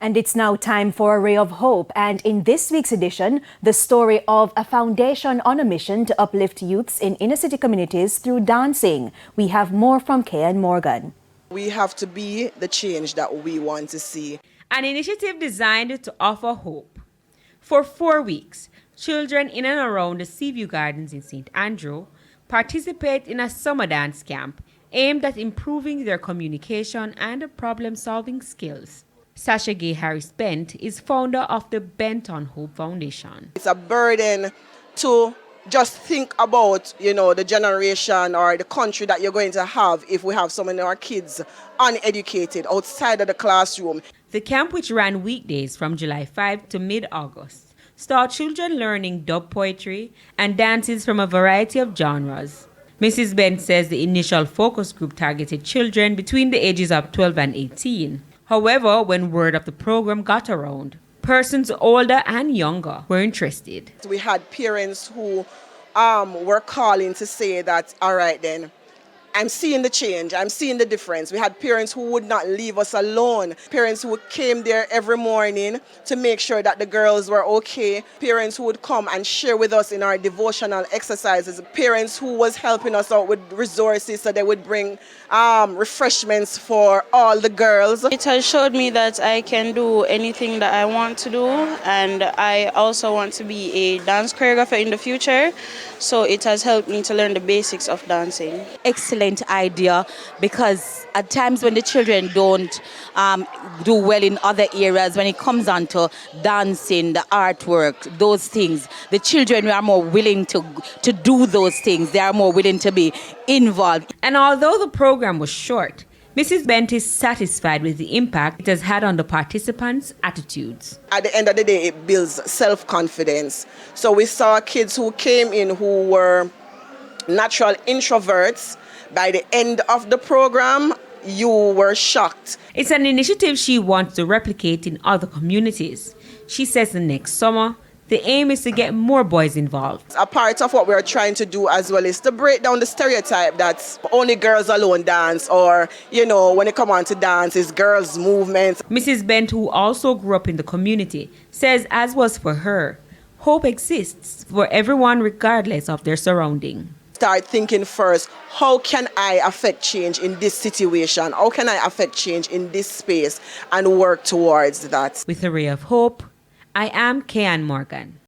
And it's now time for a ray of hope. And in this week's edition, the story of a foundation on a mission to uplift youths in inner city communities through dancing. We have more from Kay and Morgan. We have to be the change that we want to see. An initiative designed to offer hope. For 4 weeks, children in and around the Seaview Gardens in St. Andrew participate in a summer dance camp aimed at improving their communication and problem-solving skills. Sasha Gay Harris Bent is founder of the Bent on Hope Foundation. It's a burden to just think about, the generation or the country that you're going to have if we have so many of our kids uneducated outside of the classroom. The camp, which ran weekdays from July 5 to mid-August, saw children learning dub poetry and dances from a variety of genres. Mrs. Bent says the initial focus group targeted children between the ages of 12 and 18. However, when word of the program got around, persons older and younger were interested. We had parents who were calling to say that, all right then, I'm seeing the change, I'm seeing the difference. We had parents who would not leave us alone. Parents who came there every morning to make sure that the girls were okay. Parents who would come and share with us in our devotional exercises. Parents who was helping us out with resources so they would bring refreshments for all the girls. It has showed me that I can do anything that I want to do, and I also want to be a dance choreographer in the future. So it has helped me to learn the basics of dancing. Excellent idea, because at times when the children don't do well in other areas, when it comes on to dancing, the artwork, those things, the children are more willing to do those things. They are more willing to be involved. And although the program was short, Mrs. Bent is satisfied with the impact it has had on the participants' attitudes. At the end of the day, it builds self-confidence. So we saw kids who came in who were natural introverts. By the end of the program, you were shocked. It's an initiative she wants to replicate in other communities. She says the next summer, the aim is to get more boys involved. A part of what we're trying to do as well is to break down the stereotype that only girls alone dance, or, when it comes on to dance, it's girls' movements. Mrs. Bent, who also grew up in the community, says as was for her, hope exists for everyone regardless of their surrounding. Start thinking first, how can I affect change in this situation? How can I affect change in this space, and work towards that? With a ray of hope, I am Kay Morgan.